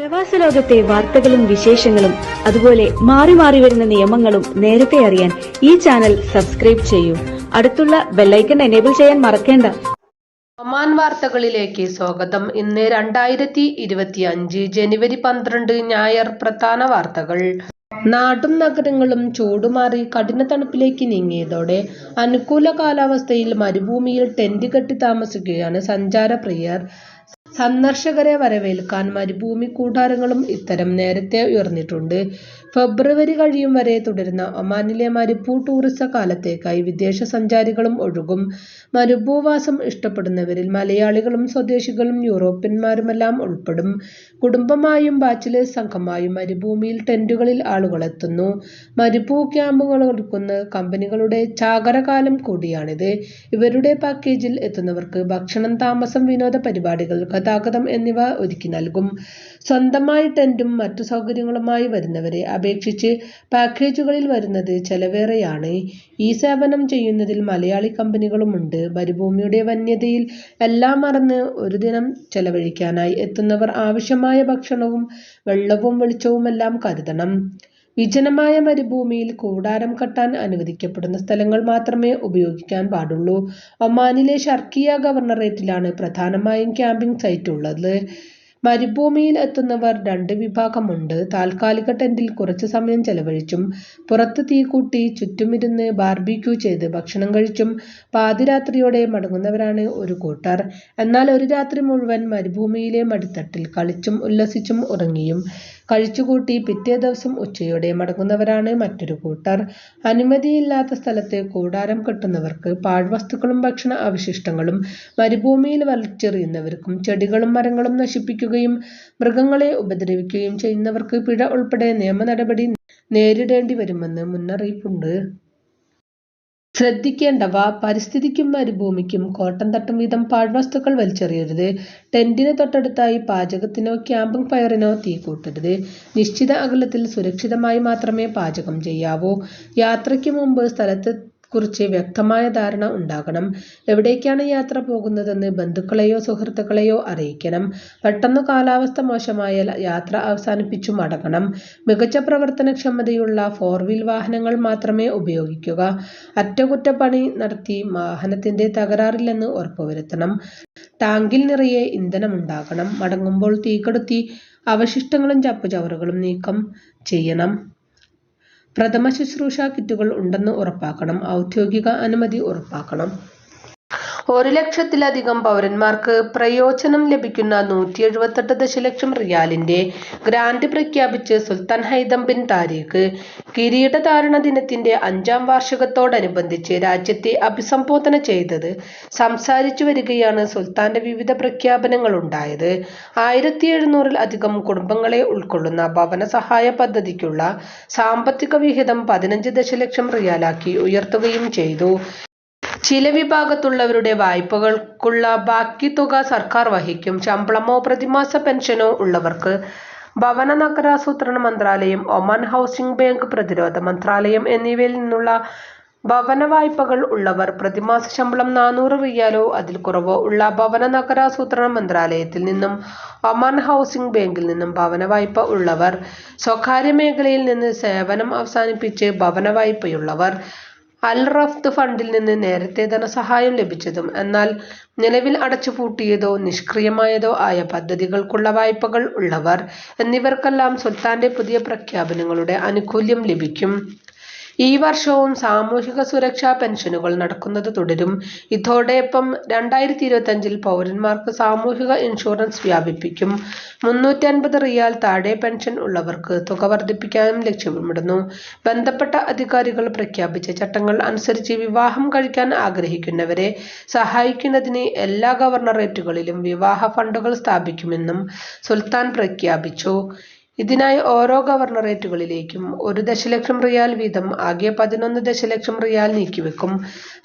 പ്രവാസ ലോകത്തെ വാർത്തകളും വിശേഷങ്ങളും അതുപോലെ മാറി മാറി വരുന്ന നിയമങ്ങളും നേരത്തെ അറിയാൻ ഈ ചാനൽ സബ്സ്ക്രൈബ് ചെയ്യൂ. അടുത്തുള്ള ബെല്ലൈക്കൺ എനേബിൾ ചെയ്യാൻ മറക്കേണ്ട. ഒമാൻ വാർത്തകളിലേക്ക് സ്വാഗതം. ഇന്ന് 2025 ജനുവരി 12 ഞായർ. പ്രധാന വാർത്തകൾ. നാടും നഗരങ്ങളും ചൂടുമാറി കഠിന തണുപ്പിലേക്ക് നീങ്ങിയതോടെ അനുകൂല കാലാവസ്ഥയിൽ മരുഭൂമിയിൽ ടെന്റ് കെട്ടി താമസിക്കുകയാണ് സഞ്ചാരപ്രിയർ. സന്ദർശകരെ വരവേൽക്കാൻ മരുഭൂമി കൂടാരങ്ങളും ഇത്തരം നേരത്തെ ഉയർന്നിട്ടുണ്ട്. ഫെബ്രുവരി കഴിയും വരെ തുടരുന്ന ഒമാനിലെ മരുഭൂ ടൂറിസ കാലത്തേക്കായി വിദേശ സഞ്ചാരികളും ഒഴുകും. മരുഭൂവാസം ഇഷ്ടപ്പെടുന്നവരിൽ മലയാളികളും സ്വദേശികളും യൂറോപ്യന്മാരുമെല്ലാം ഉൾപ്പെടും. കുടുംബമായും ബാച്ചിലേഴ്സ് സംഘമായും മരുഭൂമിയിൽ ടെന്റുകളിൽ ആളുകളെത്തുന്നു. മരുഭൂ ക്യാമ്പുകൾ ഒരുക്കുന്ന കമ്പനികളുടെ ചാകരകാലം കൂടിയാണിത്. ഇവരുടെ പാക്കേജിൽ എത്തുന്നവർക്ക് ഭക്ഷണം, താമസം, വിനോദ പരിപാടികൾ, ഗതാഗതം എന്നിവ ഒരുക്കി നൽകും. സ്വന്തമായി ടെന്റും മറ്റു സൗകര്യങ്ങളുമായി വരുന്നവരെ അപേക്ഷിച്ച് പാക്കേജുകളിൽ വരുന്നത് ചെലവേറെയാണ്. ഈ സേവനം ചെയ്യുന്നതിൽ മലയാളി കമ്പനികളുമുണ്ട്. മരുഭൂമിയുടെ വന്യതയിൽ എല്ലാം മറന്ന് ഒരു ദിനം ചെലവഴിക്കാനായി എത്തുന്നവർ ആവശ്യമായ ഭക്ഷണവും വെള്ളവും വെളിച്ചവുമെല്ലാം കരുതണം. വിജനമായ മരുഭൂമിയിൽ കൂടാരം കെട്ടാൻ അനുവദിക്കപ്പെടുന്ന സ്ഥലങ്ങൾ മാത്രമേ ഉപയോഗിക്കാൻ പാടുള്ളൂ. ഒമാനിലെ ഷർക്കിയ ഗവർണറേറ്റിലാണ് പ്രധാനമായും ക്യാമ്പിംഗ് സൈറ്റ് ഉള്ളത്. മരുഭൂമിയിൽ എത്തുന്നവർ രണ്ട് വിഭാഗമുണ്ട്. താൽക്കാലിക ടെന്റിൽ കുറച്ചു സമയം ചെലവഴിച്ചും പുറത്ത് തീകൂട്ടി ചുറ്റുമിരുന്ന് ബാർബിക്യൂ ചെയ്ത് ഭക്ഷണം കഴിച്ചും പാതിരാത്രിയോടെ മടങ്ങുന്നവരാണ് ഒരു കൂട്ടർ. എന്നാൽ ഒരു രാത്രി മുഴുവൻ മരുഭൂമിയിലെ മടിത്തട്ടിൽ കളിച്ചും ഉല്ലസിച്ചും ഉറങ്ങിയും കഴിച്ചുകൂട്ടി പിറ്റേ ദിവസം ഉച്ചയോടെ മടങ്ങുന്നവരാണ് മറ്റൊരു കൂട്ടർ. അനുമതിയില്ലാത്ത സ്ഥലത്ത് കൂടാരം കെട്ടുന്നവർക്ക് പാഴ്വസ്തുക്കളും ഭക്ഷണ അവശിഷ്ടങ്ങളും മരുഭൂമിയിൽ വലിച്ചെറിയുന്നവർക്കും ചെടികളും മരങ്ങളും നശിപ്പിക്കുകയും മൃഗങ്ങളെ ഉപദ്രവിക്കുകയും ചെയ്യുന്നവർക്ക് പിഴ ഉൾപ്പെടെ നിയമ നടപടി നേരിടേണ്ടി വരുമെന്ന് മുന്നറിയിപ്പുണ്ട്. ശ്രദ്ധിക്കേണ്ടവ. പരിസ്ഥിതിക്കും മരുഭൂമിക്കും കോട്ടം തട്ടും വിധം പാഴ്വസ്തുക്കൾ വലിച്ചെറിയരുത്. ടെന്റിന് തൊട്ടടുത്തായി പാചകത്തിനോ ക്യാമ്പ് ഫയറിനോ തീ കൂട്ടരുത്. നിശ്ചിത അകലത്തിൽ സുരക്ഷിതമായി മാത്രമേ പാചകം ചെയ്യാവൂ. യാത്രയ്ക്ക് മുമ്പ് സ്ഥലത്തെ കുറിച്ച് വ്യക്തമായ ധാരണ ഉണ്ടാകണം. എവിടേക്കാണ് യാത്ര പോകുന്നതെന്ന് ബന്ധുക്കളെയോ സുഹൃത്തുക്കളെയോ അറിയിക്കണം. പെട്ടെന്ന് കാലാവസ്ഥ മോശമായാൽ യാത്ര അവസാനിപ്പിച്ചു മടങ്ങണം. മികച്ച പ്രവർത്തനക്ഷമതയുള്ള 4-വീൽ വാഹനങ്ങൾ മാത്രമേ ഉപയോഗിക്കുക. അറ്റകുറ്റപ്പണി നടത്തി വാഹനത്തിന്റെ തകരാറില്ലെന്ന് ഉറപ്പുവരുത്തണം. ടാങ്കിൽ നിറയെ ഇന്ധനമുണ്ടാകണം. മടങ്ങുമ്പോൾ തീകെടുത്തി അവശിഷ്ടങ്ങളും ചപ്പുചവറുകളും നീക്കം ചെയ്യണം. പ്രഥമ ശുശ്രൂഷ കിറ്റുകൾ ഉണ്ടെന്ന് ഉറപ്പാക്കണം. ഔദ്യോഗിക അനുമതി ഉറപ്പാക്കണം. 1,00,000-ലധികം പൗരന്മാർക്ക് പ്രയോജനം ലഭിക്കുന്ന 178 ദശലക്ഷം റിയാലിന്റെ ഗ്രാന്റ് പ്രഖ്യാപിച്ച് സുൽത്താൻ ഹൈതം ബിൻ താരിഖ്. കിരീടധാരണ ദിനത്തിന്റെ 5ാം വാർഷികത്തോടനുബന്ധിച്ച് രാജ്യത്തെ അഭിസംബോധന ചെയ്ത് സംസാരിച്ചു വരികയാണ് സുൽത്താന്റെ വിവിധ പ്രഖ്യാപനങ്ങളുണ്ടായത്. 1,700-ൽ-അധികം കുടുംബങ്ങളെ ഉൾക്കൊള്ളുന്ന ഭവന സഹായ പദ്ധതിക്കുള്ള സാമ്പത്തിക വിഹിതം 15 ദശലക്ഷം റിയാലാക്കി ഉയർത്തുകയും ചെയ്തു. ചില വിഭാഗത്തുള്ളവരുടെ വായ്പകൾക്കുള്ള ബാക്കി തുക സർക്കാർ വഹിക്കും. ശമ്പളമോ പ്രതിമാസ പെൻഷനോ ഉള്ളവർക്ക് ഭവന നഗരാസൂത്രണ മന്ത്രാലയം, ഒമാൻ ഹൗസിംഗ് ബാങ്ക്, പ്രതിരോധ മന്ത്രാലയം എന്നിവയിൽ നിന്നുള്ള ഭവന വായ്പകൾ ഉള്ളവർ പ്രതിമാസ ശമ്പളം 400 റിയാലോ അതിൽ കുറവോ ഉള്ള ഭവന നഗരാസൂത്രണ മന്ത്രാലയത്തിൽ നിന്നും ഒമാൻ ഹൗസിംഗ് ബാങ്കിൽ നിന്നും ഭവന വായ്പ ഉള്ളവർ, സ്വകാര്യ മേഖലയിൽ നിന്ന് സേവനം അവസാനിപ്പിച്ച് ഭവന വായ്പയുള്ളവർ, അൽ-റഫ്ദ് ഫണ്ടിൽ നിന്ന് നേരത്തെ ധനസഹായം ലഭിച്ചതും എന്നാൽ നിലവിൽ അടച്ചുപൂട്ടിയതോ നിഷ്ക്രിയമായതോ ആയ പദ്ധതികൾക്കുള്ള വായ്പകൾ ഉള്ളവർ എന്നിവർക്കെല്ലാം സുൽത്താന്റെ പുതിയ പ്രഖ്യാപനങ്ങളുടെ ആനുകൂല്യം ലഭിക്കും. ഈ വർഷവും സാമൂഹിക സുരക്ഷാ പെൻഷനുകൾ നടക്കുന്നത് തുടരും. ഇതോടൊപ്പം 2025-ൽ പൗരന്മാർക്ക് സാമൂഹിക ഇൻഷുറൻസ് വ്യാപിപ്പിക്കും. 350 റിയാൽ താഴെ പെൻഷൻ ഉള്ളവർക്ക് തുക വർദ്ധിപ്പിക്കാനും ലക്ഷ്യമിടുന്നു. ബന്ധപ്പെട്ട അധികാരികൾ പ്രഖ്യാപിച്ച ചട്ടങ്ങൾ അനുസരിച്ച് വിവാഹം കഴിക്കാൻ ആഗ്രഹിക്കുന്നവരെ സഹായിക്കുന്നതിന് എല്ലാ ഗവർണറേറ്റുകളിലും വിവാഹ ഫണ്ടുകൾ സ്ഥാപിക്കുമെന്നും സുൽത്താൻ പ്രഖ്യാപിച്ചു. ഇതിനായി ഓരോ ഗവർണറേറ്റുകളിലേക്കും 1 ദശലക്ഷം റിയാൽ വീതം ആകെ 11 ദശലക്ഷം റിയാൽ നീക്കിവെക്കും.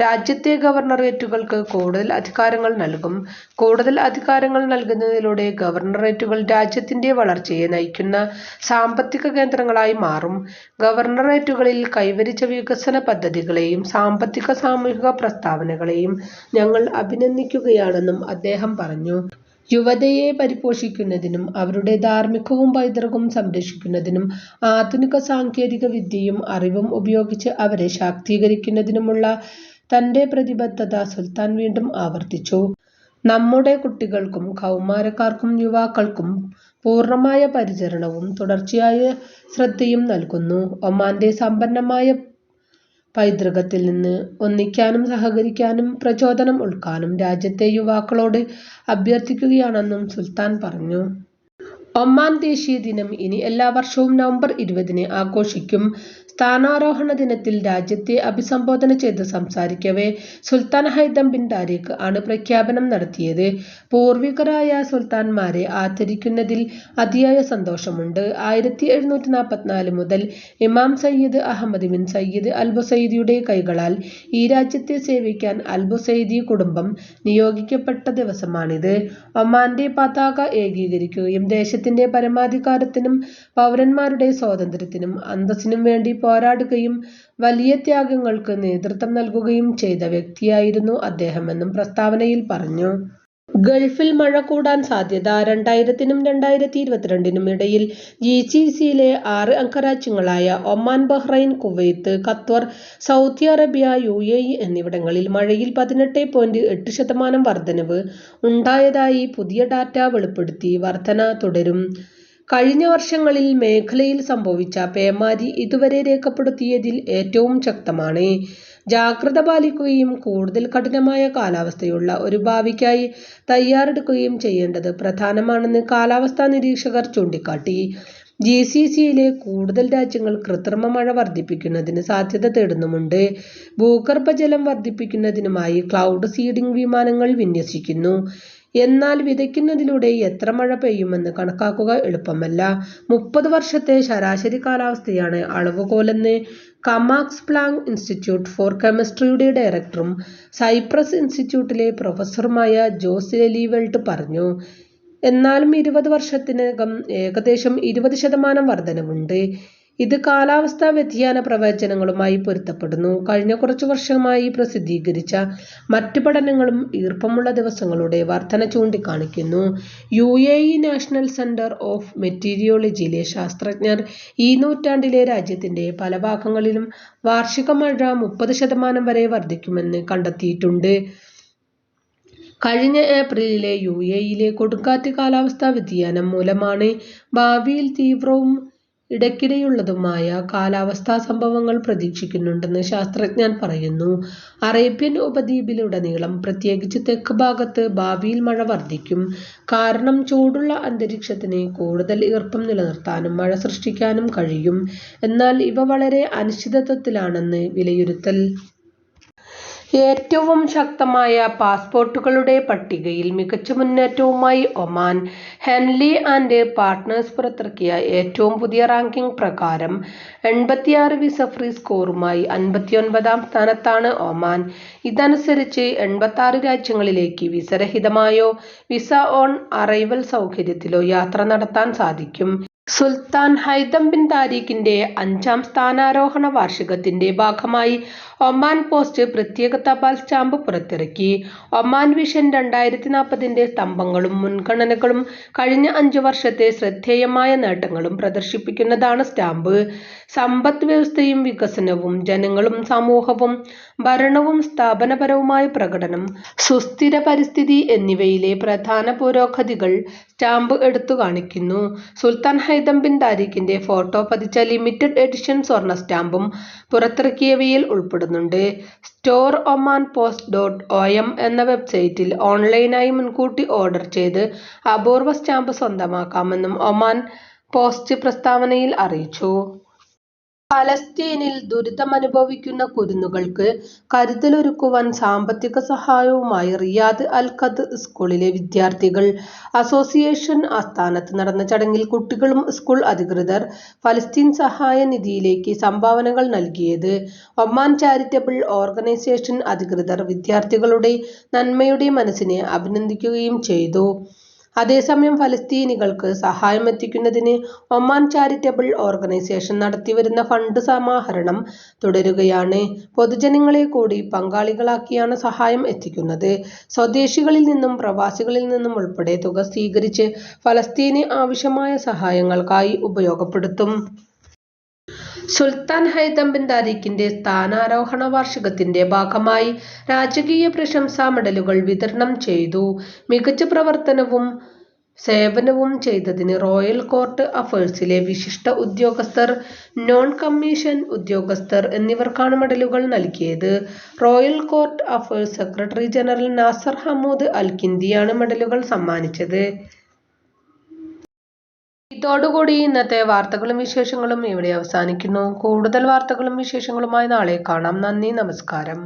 രാജ്യത്തെ ഗവർണറേറ്റുകൾക്ക് കൂടുതൽ അധികാരങ്ങൾ നൽകും. കൂടുതൽ അധികാരങ്ങൾ നൽകുന്നതിലൂടെ ഗവർണറേറ്റുകൾ രാജ്യത്തിന്റെ വളർച്ചയെ നയിക്കുന്ന സാമ്പത്തിക കേന്ദ്രങ്ങളായി മാറും. ഗവർണറേറ്റുകളിൽ കൈവരിച്ച വികസന പദ്ധതികളെയും സാമ്പത്തിക സാമൂഹിക പ്രസ്താവനകളെയും ഞങ്ങൾ അഭിനന്ദിക്കുകയാണെന്നും അദ്ദേഹം പറഞ്ഞു. യുവതയെ പരിപോഷിപ്പിക്കുന്നതിനും അവരുടെ ധാർമ്മികവും പൈതൃകവും സംരക്ഷിക്കുന്നതിനും ആധുനിക സാങ്കേതിക വിദ്യയും അറിവും ഉപയോഗിച്ച് അവരെ ശാക്തീകരിക്കുന്നതിനുമുള്ള തന്റെ പ്രതിബദ്ധത സുൽത്താൻ വീണ്ടും ആവർത്തിച്ചു. നമ്മുടെ കുട്ടികൾക്കും കൗമാരക്കാർക്കും യുവാക്കൾക്കും പൂർണ്ണമായ പരിചരണവും തുടർച്ചയായ ശ്രദ്ധയും നൽകുന്നു. ഒമാന്റെ സമ്പന്നമായ പൈതൃകത്തിൽ നിന്ന് ഒന്നിക്കാനും സഹകരിക്കാനും പ്രചോദനം ഉൾക്കാനും രാജ്യത്തെ യുവാക്കളോട് അഭ്യർത്ഥിക്കുകയാണെന്നും സുൽത്താൻ പറഞ്ഞു. ഒമാൻ ദേശീയ ദിനം ഇനി എല്ലാ വർഷവും നവംബർ 20-ന് ആഘോഷിക്കും. സ്ഥാനാരോഹണ ദിനത്തിൽ രാജ്യത്തെ അഭിസംബോധന ചെയ്ത് സംസാരിക്കവേ സുൽത്താൻ ഹൈതം ബിൻ താരിഖ് ആണ് പ്രഖ്യാപനം നടത്തിയത്. പൂർവികരായ സുൽത്താൻമാരെ ആദരിക്കുന്നതിൽ അതിയായ സന്തോഷമുണ്ട്. 1744 മുതൽ ഇമാം സയ്യിദ് അഹമ്മദ് ബിൻ സയ്യിദ് അൽ ബുസൈദിയുടെ കൈകളാൽ ഈ രാജ്യത്തെ സേവിക്കാൻ അൽ ബുസൈദി കുടുംബം നിയോഗിക്കപ്പെട്ട ദിവസമാണിത്. ഒമാന്റെ പതാക ഏകീകരിക്കുകയും ദേശത്തിന്റെ പരമാധികാരത്തിനും പൗരന്മാരുടെ സ്വാതന്ത്ര്യത്തിനും അന്തസ്സിനും വേണ്ടി പോരാടുകയും വലിയ ത്യാഗങ്ങൾക്ക് നേതൃത്വം നൽകുകയും ചെയ്ത വ്യക്തിയായിരുന്നു അദ്ദേഹമെന്നും പ്രസ്താവനയിൽ പറഞ്ഞു. ഗൾഫിൽ മഴ കൂടാൻ സാധ്യത. 2000-നും 2022-നും ഇടയിൽ GCCയിലെ 6 അംഗരാജ്യങ്ങളായ Oman, Bahrain, Kuwait, Qatar, Saudi Arabia, UAE എന്നിവിടങ്ങളിൽ മഴയിൽ 18.8% വർധനവ് ഉണ്ടായതായി പുതിയ ഡാറ്റ വെളിപ്പെടുത്തി. വർധന തുടരും. കഴിഞ്ഞ വർഷങ്ങളിൽ മേഖലയിൽ സംഭവിച്ച പേമാരി ഇതുവരെ രേഖപ്പെടുത്തിയതിൽ ഏറ്റവും ശക്തമാണ്. ജാഗ്രത പാലിക്കുകയും കൂടുതൽ കഠിനമായ കാലാവസ്ഥയുള്ള ഒരു ഭാവിക്കായി തയ്യാറെടുക്കുകയും ചെയ്യേണ്ടത് പ്രധാനമാണെന്ന് കാലാവസ്ഥാ നിരീക്ഷകർ ചൂണ്ടിക്കാട്ടി. GCCയിലെ കൂടുതൽ രാജ്യങ്ങൾ കൃത്രിമ മഴ വർദ്ധിപ്പിക്കുന്നതിന് സാധ്യത തേടുന്നുമുണ്ട്. ഭൂഗർഭജലം വർദ്ധിപ്പിക്കുന്നതിനുമായി ക്ലൗഡ് സീഡിംഗ് വിമാനങ്ങൾ വിന്യസിക്കുന്നു. എന്നാൽ വിതയ്ക്കുന്നതിലൂടെ എത്ര മഴ പെയ്യുമെന്ന് കണക്കാക്കുക എളുപ്പമല്ല. 30 വർഷത്തെ ശരാശരി കാലാവസ്ഥയാണ് അളവുകോലെന്ന് മാക്സ് പ്ലാങ്ക് ഇൻസ്റ്റിറ്റ്യൂട്ട് ഫോർ കെമിസ്ട്രിയുടെ ഡയറക്ടറും സൈപ്രസ് ഇൻസ്റ്റിറ്റ്യൂട്ടിലെ പ്രൊഫസറുമായ ജോസ് ലെലിവെൽട്ട് പറഞ്ഞു. എന്നാലും 20 വർഷത്തിനകം ഏകദേശം 20% വർധനവുണ്ട്. ഇത് കാലാവസ്ഥാ വ്യതിയാന പ്രവചനങ്ങളുമായി പൊരുത്തപ്പെടുന്നു. കഴിഞ്ഞ കുറച്ചു വർഷമായി പ്രസിദ്ധീകരിച്ച മറ്റ് പഠനങ്ങളും ഈർപ്പമുള്ള ദിവസങ്ങളുടെ വർധന ചൂണ്ടിക്കാണിക്കുന്നു. UAE നാഷണൽ സെന്റർ ഓഫ് മെറ്റീരിയോളജിയിലെ ശാസ്ത്രജ്ഞർ ഈ നൂറ്റാണ്ടിലെ രാജ്യത്തിന്റെ പല ഭാഗങ്ങളിലും വാർഷിക മഴ 30% വരെ വർദ്ധിക്കുമെന്ന് കണ്ടെത്തിയിട്ടുണ്ട്. കഴിഞ്ഞ ഏപ്രിലിലെ UAEയിലെ കൊടുങ്കാറ്റ് കാലാവസ്ഥാ വ്യതിയാനം മൂലമാണ്. ഭാവിയിൽ തീവ്രവും ഇടയ്ക്കിടെയുള്ളതുമായ കാലാവസ്ഥാ സംഭവങ്ങൾ പ്രതീക്ഷിക്കുന്നുണ്ടെന്ന് ശാസ്ത്രജ്ഞർ പറയുന്നു. അറേബ്യൻ ഉപദ്വീപിലുടനീളം, പ്രത്യേകിച്ച് തെക്ക് ഭാഗത്ത് ഭാവിയിൽ മഴ വർദ്ധിക്കും. കാരണം ചൂടുള്ള അന്തരീക്ഷത്തിന് കൂടുതൽ ഈർപ്പം നിലനിർത്താനും മഴ സൃഷ്ടിക്കാനും കഴിയും. എന്നാൽ ഇവ വളരെ അനിശ്ചിതത്വത്തിലാണെന്ന് വിലയിരുത്തൽ. ഏറ്റവും ശക്തമായ പാസ്പോർട്ടുകളുടെ പട്ടികയിൽ മികച്ച മുന്നേറ്റവുമായി ഒമാൻ. ഹെൻലി ആൻഡ് പാർട്ട്നേഴ്സ് പുറത്തിറക്കിയ ഏറ്റവും പുതിയ റാങ്കിംഗ് പ്രകാരം 86 വിസ ഫ്രീ സ്കോറുമായി 59-ാം സ്ഥാനത്താണ് ഒമാൻ. ഇതനുസരിച്ച് 86 രാജ്യങ്ങളിലേക്ക് വിസരഹിതമായോ വിസ ഓൺ അറൈവൽ സൗകര്യത്തിലോ യാത്ര നടത്താൻ സാധിക്കും. സുൽത്താൻ ഹൈതം ബിൻ താരിഖിന്റെ 5ാം സ്ഥാനാരോഹണ വാർഷികത്തിന്റെ ഭാഗമായി ഒമാൻ പോസ്റ്റ് പ്രത്യേക തപാൽ സ്റ്റാമ്പ് പുറത്തിറക്കി. ഒമാൻ വിഷൻ 2040-ന്റെ സ്തംഭങ്ങളും മുൻഗണനകളും കഴിഞ്ഞ 5 വർഷത്തെ ശ്രദ്ധേയമായ നേട്ടങ്ങളും പ്രദർശിപ്പിക്കുന്നതാണ് സ്റ്റാമ്പ്. സമ്പദ് വ്യവസ്ഥയും വികസനവും, ജനങ്ങളും സമൂഹവും, ഭരണവും സ്ഥാപനപരവുമായ പ്രകടനം, സുസ്ഥിര പരിസ്ഥിതി എന്നിവയിലെ പ്രധാന പുരോഗതികൾ സ്റ്റാമ്പ് എടുത്തു കാണിക്കുന്നു. സുൽത്താൻ ഹൈതം ബിൻ താരിഖിന്റെ ഫോട്ടോ പതിച്ച ലിമിറ്റഡ് എഡിഷൻ സ്വർണ്ണ സ്റ്റാമ്പും പുറത്തിറക്കിയവയിൽ ഉൾപ്പെടുന്നുണ്ട്. storeomanpost.om എന്ന വെബ്സൈറ്റിൽ ഓൺലൈനായി മുൻകൂട്ടി ഓർഡർ ചെയ്ത് അപൂർവ സ്റ്റാമ്പ് സ്വന്തമാക്കാമെന്നും ഒമാൻ പോസ്റ്റ് പ്രസ്താവനയിൽ അറിയിച്ചു. ഫലസ്തീനിൽ ദുരിതമനുഭവിക്കുന്ന കുരുന്നുകൾക്ക് കരുതലൊരുക്കുവാൻ സാമ്പത്തിക സഹായവുമായി റിയാദ് അൽ ഖദ് സ്കൂളിലെ വിദ്യാർത്ഥികൾ അസോസിയേഷൻ ആസ്ഥാനത്ത് നടന്ന ചടങ്ങിൽ കുട്ടികളും സ്കൂൾ അധികൃതർ ഫലസ്തീൻ സഹായ നിധിയിലേക്ക് സംഭാവനകൾ നൽകിയത്. ഒമാൻ ചാരിറ്റബിൾ ഓർഗനൈസേഷൻ അധികൃതർ വിദ്യാർത്ഥികളുടെ നന്മയുടെ മനസ്സിനെ അഭിനന്ദിക്കുകയും ചെയ്തു. അതേസമയം ഫലസ്തീനികൾക്ക് സഹായം എത്തിക്കുന്നതിന് ഒമാൻ ചാരിറ്റബിൾ ഓർഗനൈസേഷൻ നടത്തിവരുന്ന ഫണ്ട് സമാഹരണം തുടരുകയാണ്. പൊതുജനങ്ങളെ കൂടി പങ്കാളികളാക്കിയാണ് സഹായം എത്തിക്കുന്നത്. സ്വദേശികളിൽ നിന്നും പ്രവാസികളിൽ നിന്നും ഉൾപ്പെടെ തുക സ്വീകരിച്ച് ഫലസ്തീന് ആവശ്യമായ സഹായങ്ങൾക്കായി ഉപയോഗപ്പെടുത്തും. സുൽത്താൻ ഹൈതം ബിൻ താരിഖിന്റെ സ്ഥാനാരോഹണ വാർഷികത്തിന്റെ ഭാഗമായി രാജകീയ പ്രശംസാ മെഡലുകൾ വിതരണം ചെയ്തു. മികച്ച പ്രവർത്തനവും സേവനവും ചെയ്തതിന് റോയൽ കോർട്ട് അഫയേഴ്സിലെ വിശിഷ്ട ഉദ്യോഗസ്ഥർ, നോൺ കമ്മീഷൻ ഉദ്യോഗസ്ഥർ എന്നിവർക്കാണ് മെഡലുകൾ നൽകിയത്. Royal court affairs secretary general Nasser Hamood Al കിന്ദിയാണ് മെഡലുകൾ സമ്മാനിച്ചത്. ഇതോടുകൂടി ഇന്നത്തെ വാർത്തകളും വിശേഷങ്ങളും ഇവിടെ അവസാനിക്കുന്നു. കൂടുതൽ വാർത്തകളും വിശേഷങ്ങളുമായി നാളെ കാണാം. നന്ദി, നമസ്കാരം.